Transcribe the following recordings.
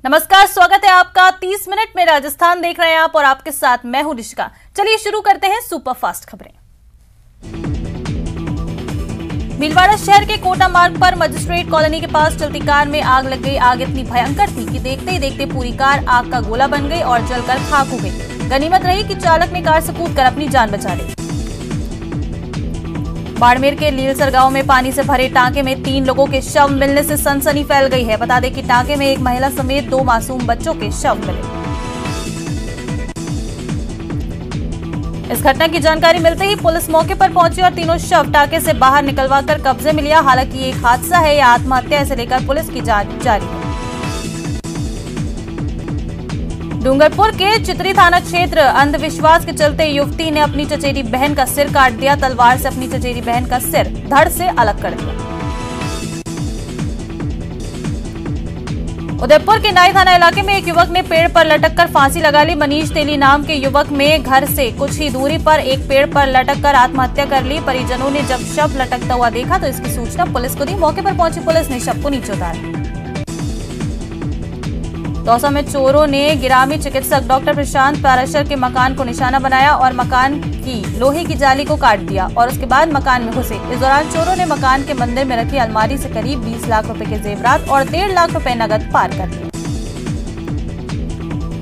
नमस्कार, स्वागत है आपका 30 मिनट में। राजस्थान देख रहे हैं आप और आपके साथ मैं हूं ऋषिका। चलिए शुरू करते हैं सुपरफास्ट खबरें। भीलवाड़ा शहर के कोटा मार्ग पर मजिस्ट्रेट कॉलोनी के पास चलती कार में आग लग गई। आग इतनी भयंकर थी कि देखते ही देखते पूरी कार आग का गोला बन गई और जलकर खाक हो गई। गनीमत रही कि चालक ने कार से कूदकर अपनी जान बचा ली। बाड़मेर के लीलसर गांव में पानी से भरे टांके में 3 लोगों के शव मिलने से सनसनी फैल गई है। बता दें कि टांके में एक महिला समेत 2 मासूम बच्चों के शव मिले। इस घटना की जानकारी मिलते ही पुलिस मौके पर पहुंची और तीनों शव टांके से बाहर निकलवाकर कब्जे में लिया। हालांकि ये एक हादसा है या आत्महत्या, इसे लेकर पुलिस की जांच जारी है। डूंगरपुर के चितरी थाना क्षेत्र अंधविश्वास के चलते युवती ने अपनी चचेरी बहन का सिर काट दिया। तलवार से अपनी चचेरी बहन का सिर धड़ से अलग कर दिया। उदयपुर के नाई थाना इलाके में एक युवक ने पेड़ पर लटककर फांसी लगा ली। मनीष तेली नाम के युवक में घर से कुछ ही दूरी पर एक पेड़ पर लटककर आत्महत्या कर ली। परिजनों ने जब शव लटकता हुआ देखा तो इसकी सूचना पुलिस को दी। मौके पर पहुंची पुलिस ने शव को नीचे उतारा। दौसा में चोरों ने गिरामी चिकित्सक डॉक्टर प्रशांत पाराशर के मकान को निशाना बनाया और मकान की लोहे की जाली को काट दिया और उसके बाद मकान में घुसे। इस दौरान चोरों ने मकान के मंदिर में रखी अलमारी से करीब 20 लाख रुपए के जेवरात और 1.5 लाख रुपए नकद पार कर लिए।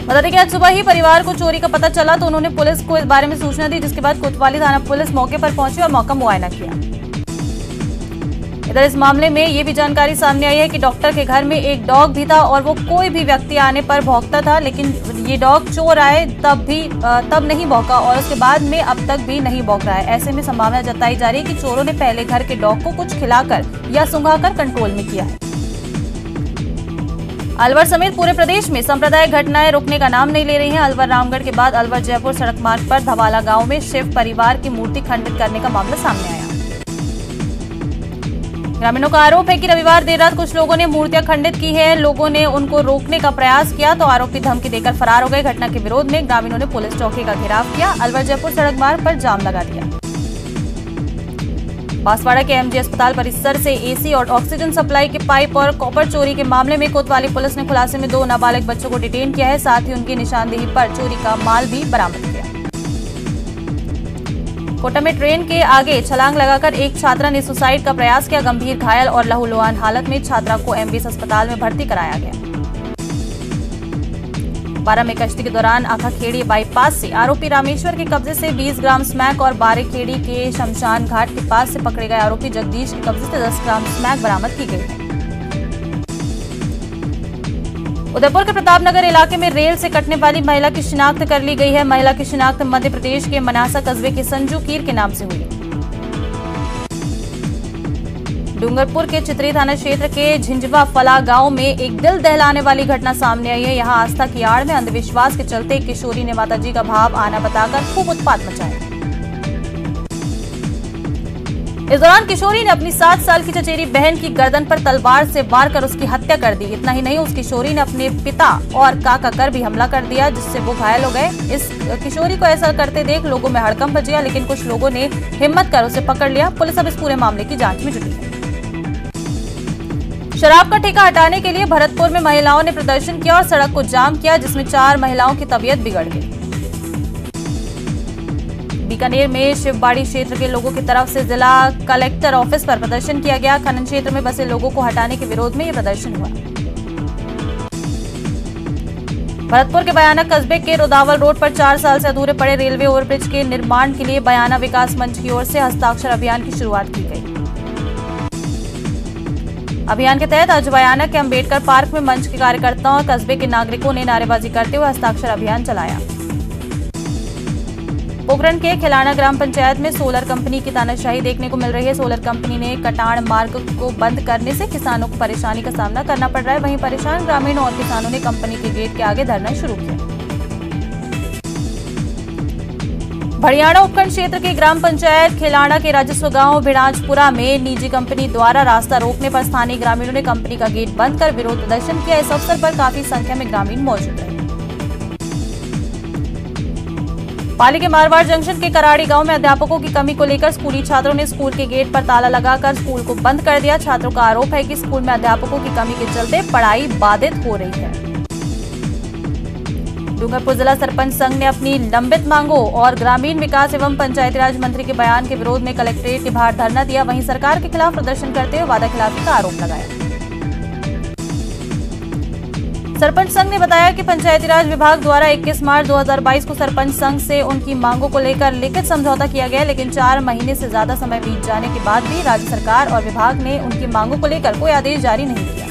बता दें कि आज सुबह ही परिवार को चोरी का पता चला तो उन्होंने पुलिस को इस बारे में सूचना दी, जिसके बाद कोतवाली थाना पुलिस मौके पर पहुंची और मौका मुआयना किया। इधर इस मामले में ये भी जानकारी सामने आई है कि डॉक्टर के घर में एक डॉग भी था और वो कोई भी व्यक्ति आने पर भौंकता था, लेकिन ये डॉग चोर आए तब नहीं भौंका और उसके बाद में अब तक भी नहीं भौंक रहा है। ऐसे में संभावना जताई जा रही है कि चोरों ने पहले घर के डॉग को कुछ खिलाकर या सुंघाकर कंट्रोल में किया है। अलवर समेत पूरे प्रदेश में सांप्रदायिक घटनाएं रुकने का नाम नहीं ले रही हैं। अलवर रामगढ़ के बाद अलवर जयपुर सड़क मार्ग पर धवाला गांव में शिव परिवार की मूर्ति खंडित करने का मामला सामने आया। ग्रामीणों का आरोप है कि रविवार देर रात कुछ लोगों ने मूर्तियां खंडित की है। लोगों ने उनको रोकने का प्रयास किया तो आरोपी धमकी देकर फरार हो गए। घटना के विरोध में ग्रामीणों ने पुलिस चौकी का घेराव किया। अलवर जयपुर सड़क मार्ग पर जाम लगा दिया। बांसवाड़ा के एमजी अस्पताल परिसर से एसी और ऑक्सीजन सप्लाई के पाइप और कॉपर चोरी के मामले में कोतवाली पुलिस ने खुलासे में 2 नाबालिग बच्चों को डिटेन किया है। साथ ही उनकी निशानदेही पर चोरी का माल भी बरामद किया। कोटा में ट्रेन के आगे छलांग लगाकर एक छात्रा ने सुसाइड का प्रयास किया। गंभीर घायल और लहूलुहान हालत में छात्रा को एमबीएस अस्पताल में भर्ती कराया गया। बारा में गश्ती के दौरान आखाखेड़ी बाईपास से आरोपी रामेश्वर के कब्जे से 20 ग्राम स्मैक और बारेखेड़ी के शमशान घाट के पास से पकड़े गए आरोपी जगदीश के कब्जे से 10 ग्राम स्मैक बरामद की गई है। उदयपुर के प्रतापनगर इलाके में रेल से कटने वाली महिला की शिनाख्त कर ली गई है। महिला की शिनाख्त मध्य प्रदेश के मनासा कस्बे के संजू कीर के नाम से हुई। डूंगरपुर के चितरी थाना क्षेत्र के झिंझवा फला गांव में एक दिल दहलाने वाली घटना सामने आई है। यहां आस्था की आड़ में अंधविश्वास के चलते एक किशोरी ने माताजी का भाव आना बताकर खूब उत्पात मचाया। इस दौरान किशोरी ने अपनी 7 साल की चचेरी बहन की गर्दन पर तलवार से वार कर उसकी हत्या कर दी। इतना ही नहीं, उस किशोरी ने अपने पिता और काका कर भी हमला कर दिया, जिससे वो घायल हो गए। इस किशोरी को ऐसा करते देख लोगों में हड़कंप मच गया, लेकिन कुछ लोगों ने हिम्मत कर उसे पकड़ लिया। पुलिस अब इस पूरे मामले की जांच में जुटी है। शराब का ठेका हटाने के लिए भरतपुर में महिलाओं ने प्रदर्शन किया और सड़क को जाम किया, जिसमें 4 महिलाओं की तबीयत बिगड़ गई। बीकानेर में शिवबाड़ी क्षेत्र के लोगों की तरफ से जिला कलेक्टर ऑफिस पर प्रदर्शन किया गया। खनन क्षेत्र में बसे लोगों को हटाने के विरोध में यह प्रदर्शन हुआ। भरतपुर के बयाना कस्बे के रोदावल रोड पर 4 साल से अधूरे पड़े रेलवे ओवरब्रिज के निर्माण के लिए बयाना विकास मंच की ओर से हस्ताक्षर अभियान की शुरुआत की गई। अभियान के तहत आज बयाना के अंबेडकर पार्क में मंच के कार्यकर्ताओं और कस्बे के नागरिकों ने नारेबाजी करते हुए हस्ताक्षर अभियान चलाया। पोखरण के खिलाना ग्राम पंचायत में सोलर कंपनी की तानाशाही देखने को मिल रही है। सोलर कंपनी ने कटाण मार्ग को बंद करने से किसानों को परेशानी का सामना करना पड़ रहा है। वहीं परेशान ग्रामीणों और किसानों ने कंपनी के गेट के आगे धरना शुरू किया। भड़ियाड़ा उपखंड क्षेत्र के ग्राम पंचायत खिलाना के राजस्व गांव भिड़ांजपुरा में निजी कंपनी द्वारा रास्ता रोकने पर स्थानीय ग्रामीणों ने कंपनी का गेट बंद कर विरोध प्रदर्शन किया। इस अवसर पर काफी संख्या में ग्रामीण मौजूद रहे। पाली के मारवाड़ जंक्शन के कराड़ी गांव में अध्यापकों की कमी को लेकर स्कूली छात्रों ने स्कूल के गेट पर ताला लगाकर स्कूल को बंद कर दिया। छात्रों का आरोप है कि स्कूल में अध्यापकों की कमी के चलते पढ़ाई बाधित हो रही है। डूंगरपुर जिला सरपंच संघ ने अपनी लंबित मांगों और ग्रामीण विकास एवं पंचायती राज मंत्री के बयान के विरोध में कलेक्ट्रेट के बाहर धरना दिया। वहीं सरकार के खिलाफ प्रदर्शन करते हुए वादाखिलाफी का आरोप लगाया। सरपंच संघ ने बताया कि पंचायती राज विभाग द्वारा 21 मार्च 2022 को सरपंच संघ से उनकी मांगों को लेकर लिखित समझौता किया गया, लेकिन 4 महीने से ज्यादा समय बीत जाने के बाद भी राज्य सरकार और विभाग ने उनकी मांगों को लेकर कोई आदेश जारी नहीं किया।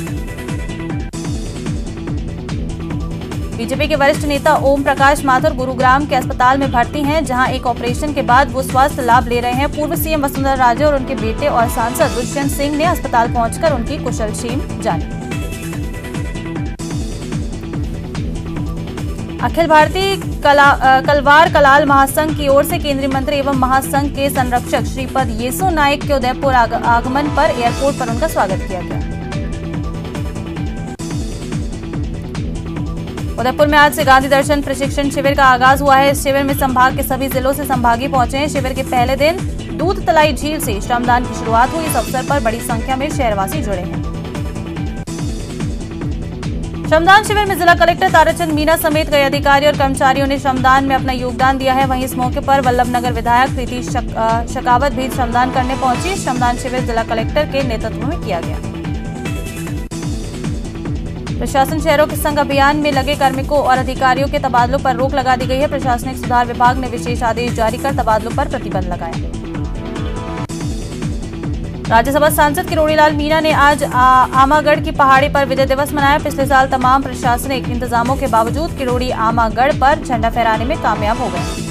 बीजेपी के वरिष्ठ नेता ओम प्रकाश माथुर गुरुग्राम के अस्पताल में भर्ती हैं, जहां एक ऑपरेशन के बाद वो स्वास्थ्य लाभ ले रहे हैं। पूर्व सीएम वसुंधरा राजे और उनके बेटे और सांसद दुष्यंत सिंह ने अस्पताल पहुंचकर उनकी कुशलक्षेम जानी। अखिल भारतीय कलवार कलाल महासंघ की ओर से केंद्रीय मंत्री एवं महासंघ के संरक्षक श्रीपद येसो नायक के उदयपुर आगमन पर एयरपोर्ट पर उनका स्वागत किया गया। उदयपुर में आज से गांधी दर्शन प्रशिक्षण शिविर का आगाज हुआ है। इस शिविर में संभाग के सभी जिलों से संभागी पहुंचे हैं। शिविर के पहले दिन दूध तलाई झील से श्रमदान की शुरुआत हुई। इस अवसर पर बड़ी संख्या में शहरवासी जुड़े हैं। श्रमदान शिविर में जिला कलेक्टर ताराचंद मीना समेत कई अधिकारी और कर्मचारियों ने श्रमदान में अपना योगदान दिया है। वहीं इस मौके पर वल्लभनगर विधायक प्रीति शकावत भी श्रमदान करने पहुंची। श्रमदान शिविर जिला कलेक्टर के नेतृत्व में किया गया। प्रशासन शहरों के संग अभियान में लगे कार्मिकों और अधिकारियों के तबादलों पर रोक लगा दी गई है। प्रशासनिक सुधार विभाग ने विशेष आदेश जारी कर तबादलों पर प्रतिबंध लगाया। राज्यसभा सांसद किरोड़ी लाल मीणा ने आज आमागढ़ की पहाड़ी पर विजय दिवस मनाया। पिछले साल तमाम प्रशासनिक इंतजामों के बावजूद किरोड़ी आमागढ़ पर झंडा फहराने में कामयाब हो गए।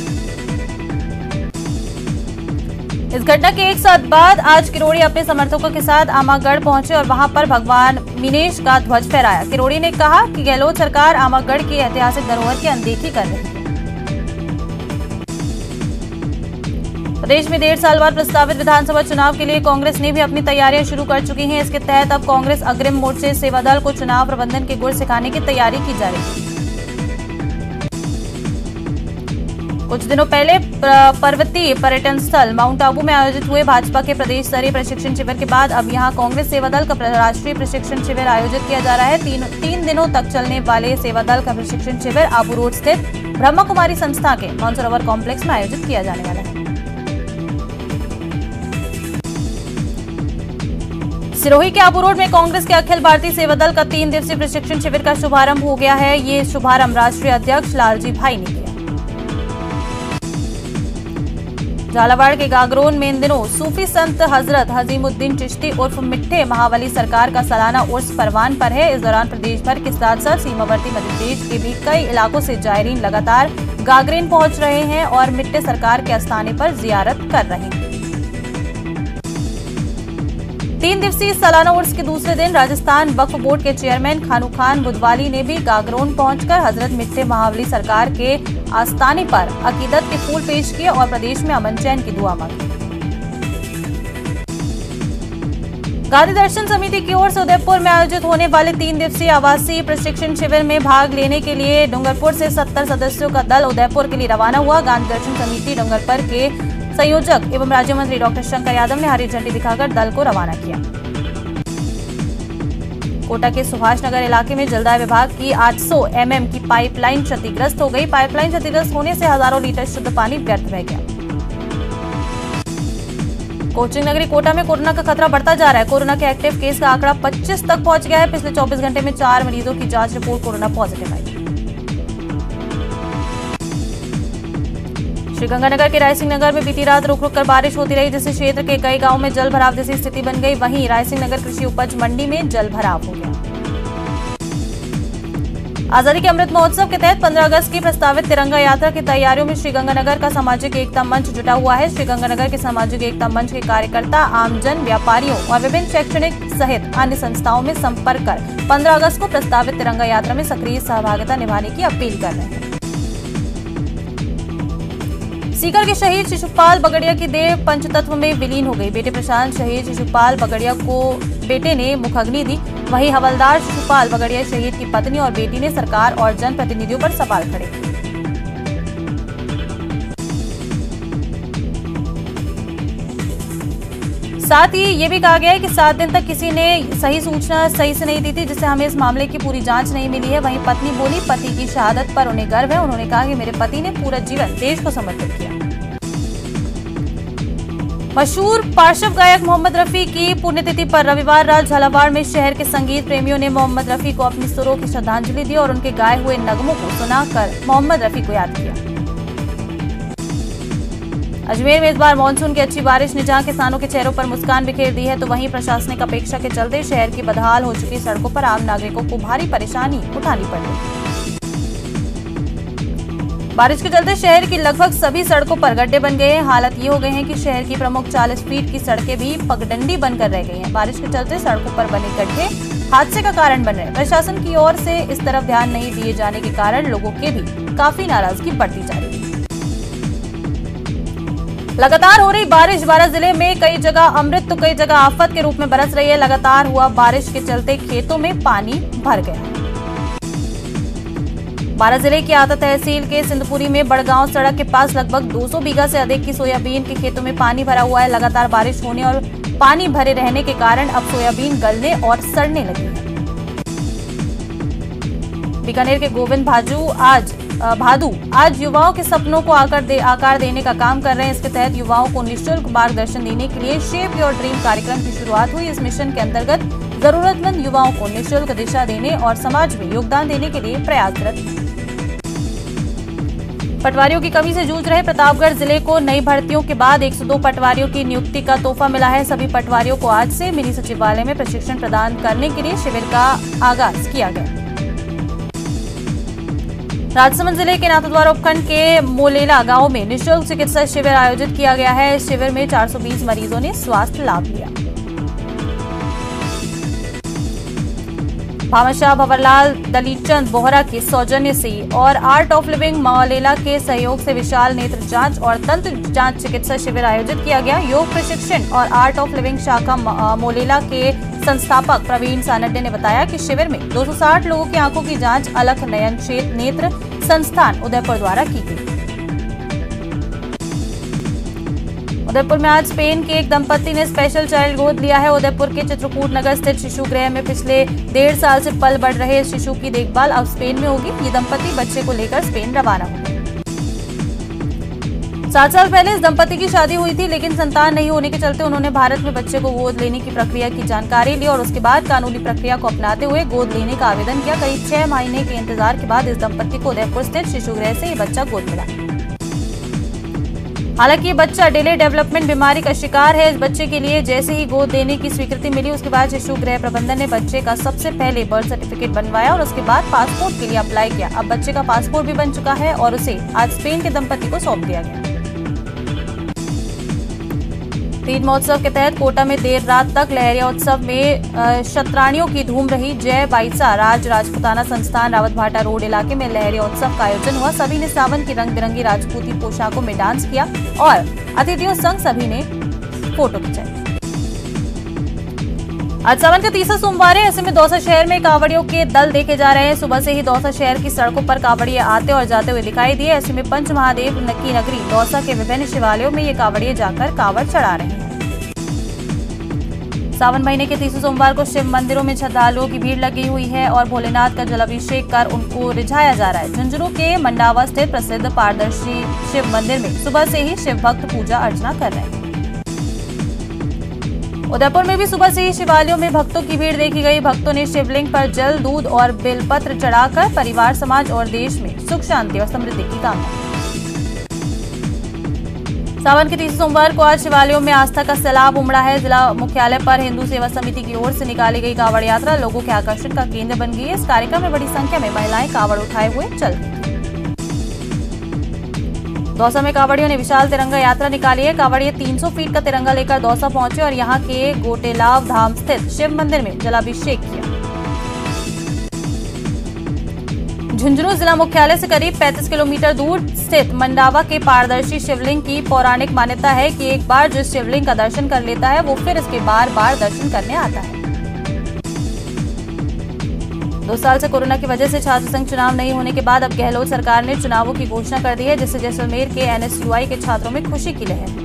इस घटना के एक साथ बाद आज किरोड़ी अपने समर्थकों के साथ आमागढ़ पहुंचे और वहां पर भगवान मीनेश का ध्वज फहराया। किरोड़ी ने कहा कि गहलोत सरकार आमागढ़ की ऐतिहासिक धरोहर की अनदेखी कर रही है। प्रदेश में 1.5 साल बाद प्रस्तावित विधानसभा चुनाव के लिए कांग्रेस ने भी अपनी तैयारियां शुरू कर चुकी हैं। इसके तहत अब कांग्रेस अग्रिम मोर्चे सेवादल को चुनाव प्रबंधन के गुर सिखाने की तैयारी की जा रही है। कुछ दिनों पहले पर्वतीय पर्यटन स्थल माउंट आबू में आयोजित हुए भाजपा के प्रदेश स्तरीय प्रशिक्षण शिविर के बाद अब यहां कांग्रेस सेवादल का राष्ट्रीय प्रशिक्षण शिविर आयोजित किया जा रहा है। 3 दिनों तक चलने वाले सेवादल का प्रशिक्षण शिविर आबू रोड स्थित ब्रह्मा कुमारी संस्था के मानसरोवर कॉम्प्लेक्स में आयोजित किया जाने वाला है। सिरोही के आबू रोड में कांग्रेस के अखिल भारतीय सेवादल का 3 दिवसीय प्रशिक्षण शिविर का शुभारंभ हो गया है। ये शुभारंभ राष्ट्रीय अध्यक्ष लालजी भाई ने किया। झालावाड़ के गागरोन में इन दिनों सूफी संत हजरत हजीमुद्दीन चिश्ती उर्फ मिट्ठे महावली सरकार का सालाना उर्स परवान पर है। इस दौरान प्रदेश भर के साथ साथ सीमावर्ती मध्य प्रदेश के भी कई इलाकों से जायरीन लगातार गागरेन पहुंच रहे हैं और मिट्ठे सरकार के आस्थाने पर जियारत कर रहे हैं। 3 दिवसीय सालाना उर्स के दूसरे दिन राजस्थान वक्फ बोर्ड के चेयरमैन खानू खान बुधवाली ने भी गागरोन पहुंचकर हजरत मिट्ठे महावली सरकार के आस्थाने पर अकीदत के फूल पेश किए और प्रदेश में अमन चैन की दुआ मांगी। गांधी दर्शन समिति की ओर से उदयपुर में आयोजित होने वाले 3 दिवसीय आवासीय प्रशिक्षण शिविर में भाग लेने के लिए डूंगरपुर से 70 सदस्यों का दल उदयपुर के लिए रवाना हुआ। गांधी दर्शन समिति डूंगरपुर के संयोजक एवं राज्य मंत्री डॉक्टर शंकर यादव ने हरी झंडी दिखाकर दल को रवाना किया। कोटा के सुभाष नगर इलाके में जलदाय विभाग की 800 mm की पाइपलाइन क्षतिग्रस्त हो गई। पाइपलाइन क्षतिग्रस्त होने से हजारों लीटर शुद्ध पानी व्यर्थ रह गया। कोचिंग नगरी कोटा में कोरोना का खतरा बढ़ता जा रहा है। कोरोना के एक्टिव केस का आंकड़ा 25 तक पहुंच गया है। पिछले 24 घंटे में 4 मरीजों की जांच रिपोर्ट कोरोना पॉजिटिव आई। श्रीगंगानगर के रायसिंह नगर में बीती रात रुक रुक कर बारिश होती रही, जिससे क्षेत्र के कई गांवों में जल भराव जैसी स्थिति बन गई। वहीं रायसिंह नगर कृषि उपज मंडी में जल भराव हो गया। आजादी के अमृत महोत्सव के तहत 15 अगस्त की प्रस्तावित तिरंगा यात्रा की तैयारियों में श्रीगंगानगर का सामाजिक एकता मंच जुटा हुआ है। श्रीगंगानगर के सामाजिक एकता मंच के कार्यकर्ता आमजन, व्यापारियों और विभिन्न शैक्षणिक सहित अन्य संस्थाओं में संपर्क कर 15 अगस्त को प्रस्तावित तिरंगा यात्रा में सक्रिय सहभागिता निभाने की अपील कर रहे हैं। सीकर के शहीद शिशुपाल बगड़िया की देह पंचतत्व में विलीन हो गई। बेटे प्रशांत शहीद शिशुपाल बगड़िया को बेटे ने मुखाग्नि दी। वहीं हवलदार शिशुपाल बगड़िया शहीद की पत्नी और बेटी ने सरकार और जनप्रतिनिधियों पर सवाल खड़े किए। साथ ही ये भी कहा गया है कि 7 दिन तक किसी ने सही सूचना सही से नहीं दी थी, जिससे हमें इस मामले की पूरी जांच नहीं मिली है। वहीं पत्नी बोली, पति की शहादत पर उन्हें गर्व है। उन्होंने कहा कि मेरे पति ने पूरा जीवन देश को समर्पित किया। मशहूर पार्श्व गायक मोहम्मद रफी की पुण्यतिथि पर रविवार रात झालावाड़ में शहर के संगीत प्रेमियों ने मोहम्मद रफी को अपनी सुरों की श्रद्धांजलि दी और उनके गाए हुए नगमों को सुनाकर मोहम्मद रफी को याद किया। अजमेर में इस बार मानसून की अच्छी बारिश ने जहां किसानों के चेहरों पर मुस्कान बिखेर दी है, तो वहीं प्रशासनिक अपेक्षा के चलते शहर की बदहाल हो चुकी सड़कों पर आम नागरिकों को भारी परेशानी उठानी पड़ रही। बारिश के चलते शहर की लगभग सभी सड़कों पर गड्ढे बन गए हैं। हालत ये हो गए हैं कि शहर की प्रमुख 40 फीट की सड़कें भी पगडंडी बनकर रह गई हैं। बारिश के चलते सड़कों पर बने गड्ढे हादसे का कारण बन रहे हैं। प्रशासन की ओर से इस तरफ ध्यान नहीं दिए जाने के कारण लोगों के भी काफी नाराजगी बढ़ती जा रही है। लगातार हो रही बारिश 12 जिले में कई जगह अमृत तो कई जगह आफत के रूप में बरस रही है। लगातार हुआ बारिश के चलते खेतों में पानी भर गया। 12 जिले की आता तहसील के सिंधपुरी में बड़गांव सड़क के पास लगभग 200 बीघा से अधिक की सोयाबीन के खेतों में पानी भरा हुआ है। लगातार बारिश होने और पानी भरे रहने के कारण अब सोयाबीन गलने और सड़ने लगी है। बीकानेर के गोविंद भादू आज युवाओं के सपनों को आकार देने का काम कर रहे हैं। इसके तहत युवाओं को निःशुल्क मार्गदर्शन देने के लिए शेप योर ड्रीम कार्यक्रम की शुरुआत हुई। इस मिशन के अंतर्गत जरूरतमंद युवाओं को निःशुल्क दिशा देने और समाज में योगदान देने के लिए प्रयासरत। पटवारियों की कमी से जूझ रहे प्रतापगढ़ जिले को नई भर्तियों के बाद 102 पटवारियों की नियुक्ति का तोहफा मिला है। सभी पटवारियों को आज से मिनी सचिवालय में प्रशिक्षण प्रदान करने के लिए शिविर का आगाज किया गया। राजसमंद जिले के नाथद्वारा उपखंड के मोलेला गांव में निःशुल्क चिकित्सा शिविर आयोजित किया गया है। इस शिविर में 420 मरीजों ने स्वास्थ्य लाभ लिया। भामाशाह भंवरलाल दलीचंद बोहरा के सौजन्य से और आर्ट ऑफ लिविंग मोलेला के सहयोग से विशाल नेत्र जांच और दंत जांच चिकित्सा शिविर आयोजित किया गया। योग प्रशिक्षण और आर्ट ऑफ लिविंग शाखा मोलेला के संस्थापक प्रवीण सानड्डे ने बताया कि शिविर में 260 लोगों की आंखों की जांच अलख नयन नेत्र संस्थान उदयपुर द्वारा की गई। उदयपुर में आज स्पेन के एक दंपति ने स्पेशल चाइल्ड गोद लिया है। उदयपुर के चित्रकूट नगर स्थित शिशु गृह में पिछले 1.5 साल से पल बढ़ रहे इस शिशु की देखभाल अब स्पेन में होगी। ये दंपति बच्चे को लेकर स्पेन रवाना हुए। 7 साल पहले इस दंपति की शादी हुई थी, लेकिन संतान नहीं होने के चलते उन्होंने भारत में बच्चे को गोद लेने की प्रक्रिया की जानकारी ली और उसके बाद कानूनी प्रक्रिया को अपनाते हुए गोद लेने का आवेदन किया। करीब 6 महीने के इंतजार के बाद इस दंपति को उदयपुर स्थित शिशु गृह से ये बच्चा गोद मिला। हालांकि ये बच्चा डिले डेवलपमेंट बीमारी का शिकार है। इस बच्चे के लिए जैसे ही गोद देने की स्वीकृति मिली, उसके बाद शिशु गृह प्रबंधन ने बच्चे का सबसे पहले बर्थ सर्टिफिकेट बनवाया और उसके बाद पासपोर्ट के लिए अप्लाई किया। अब बच्चे का पासपोर्ट भी बन चुका है और उसे आज स्पेन के दंपति को सौंप दिया गया। तीज महोत्सव के तहत कोटा में देर रात तक लहरिया उत्सव में शतरानियों की धूम रही। जय बाईसा राजपुताना संस्थान रावतभाटा रोड इलाके में लहरिया उत्सव का आयोजन हुआ। सभी ने सावन की रंग बिरंगी राजपूती पोशाकों में डांस किया और अतिथियों संग सभी ने फोटो खिंचाई। आज सावन का तीसरा सोमवार है। ऐसे में दौसा शहर में कांवड़ियों के दल देखे जा रहे हैं। सुबह से ही दौसा शहर की सड़कों पर कांवड़िए आते और जाते हुए दिखाई दिए। ऐसे में पंच महादेव की नगरी दौसा के विभिन्न शिवालयों में ये कांवड़िए जाकर कांवड़ चढ़ा रहे हैं। सावन महीने के तीसरे सोमवार को शिव मंदिरों में श्रद्धालुओं की भीड़ लगी हुई है और भोलेनाथ का जलाभिषेक कर उनको रिझाया जा रहा है। झुंझुनू के मंडावा स्थित प्रसिद्ध पारदर्शी शिव मंदिर में सुबह से ही शिव भक्त पूजा अर्चना कर रहे हैं। उदयपुर में भी सुबह से ही शिवालयों में भक्तों की भीड़ देखी गई। भक्तों ने शिवलिंग पर जल, दूध और बेलपत्र चढ़ाकर परिवार, समाज और देश में सुख, शांति और समृद्धि की कामना की। सावन के तीसरे सोमवार को आज शिवालयों में आस्था का सैलाब उमड़ा है। जिला मुख्यालय पर हिंदू सेवा समिति की ओर से निकाली गई कांवड़ यात्रा लोगों के आकर्षण का केंद्र बन गई है। इस कार्यक्रम में बड़ी संख्या में महिलाएं कांवड़ उठाए हुए चल रही थी। दौसा में कांवड़ियों ने विशाल तिरंगा यात्रा निकाली है। कांवड़िए 300 फीट का तिरंगा लेकर दौसा पहुंचे और यहां के गोटेलाव धाम स्थित शिव मंदिर में जलाभिषेक किया। झुंझुनू जिला मुख्यालय से करीब 35 किलोमीटर दूर स्थित मंडावा के पारदर्शी शिवलिंग की पौराणिक मान्यता है कि एक बार जो शिवलिंग का दर्शन कर लेता है वो फिर इसके बार बार दर्शन करने आता है। 2 साल से कोरोना की वजह से छात्र संघ चुनाव नहीं होने के बाद अब गहलोत सरकार ने चुनावों की घोषणा कर दी है, जिससे जैसलमेर के NSUI के छात्रों में खुशी की लहर है।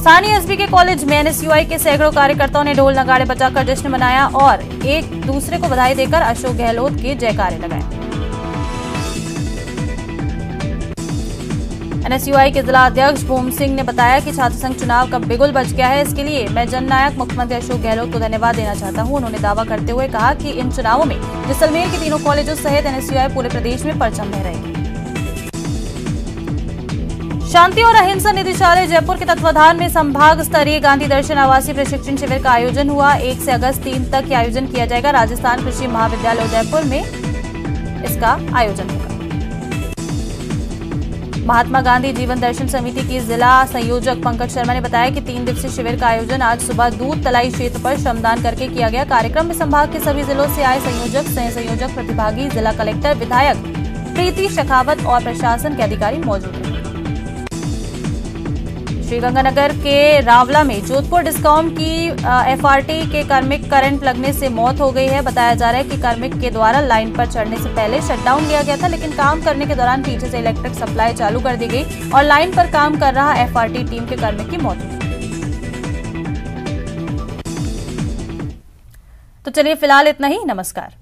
स्थानीय एसबीके कॉलेज में एनएसयूआई के सैकड़ों कार्यकर्ताओं ने ढोल नगाड़े बजाकर जश्न मनाया और एक दूसरे को बधाई देकर अशोक गहलोत के जयकारे लगाए। एनएसयूआई के जिला अध्यक्ष भूम सिंह ने बताया कि छात्र संघ चुनाव का बिगुल बज गया है। इसके लिए मैं जननायक मुख्यमंत्री अशोक गहलोत को धन्यवाद देना चाहता हूं। उन्होंने दावा करते हुए कहा कि इन चुनावों में जैसलमेर के तीनों कॉलेजों सहित एनएसयूआई पूरे प्रदेश में परचम लहराएगी। शांति और अहिंसा निदेशालय जयपुर के तत्वाधान में संभाग स्तरीय गांधी दर्शन आवासीय प्रशिक्षण शिविर का आयोजन हुआ। 1 से अगस्त 3 तक ये आयोजन किया जाएगा। राजस्थान कृषि महाविद्यालय उदयपुर में इसका आयोजन होगा। महात्मा गांधी जीवन दर्शन समिति की जिला संयोजक पंकज शर्मा ने बताया कि 3 दिवसीय शिविर का आयोजन आज सुबह दूध तलाई क्षेत्र पर श्रमदान करके किया गया। कार्यक्रम में संभाग के सभी जिलों से आए संयोजक, सह संयोजक, प्रतिभागी, जिला कलेक्टर, विधायक प्रीति शेखावत और प्रशासन के अधिकारी मौजूद रहे। श्रीगंगानगर के रावला में जोधपुर डिस्कॉम की एफआरटी के कार्मिक करंट लगने से मौत हो गई है। बताया जा रहा है कि कार्मिक के द्वारा लाइन पर चढ़ने से पहले शटडाउन लिया गया था, लेकिन काम करने के दौरान पीछे से इलेक्ट्रिक सप्लाई चालू कर दी गई और लाइन पर काम कर रहा एफआरटी टीम के कार्मिक की मौत हुई। तो चलिए फिलहाल इतना ही। नमस्कार।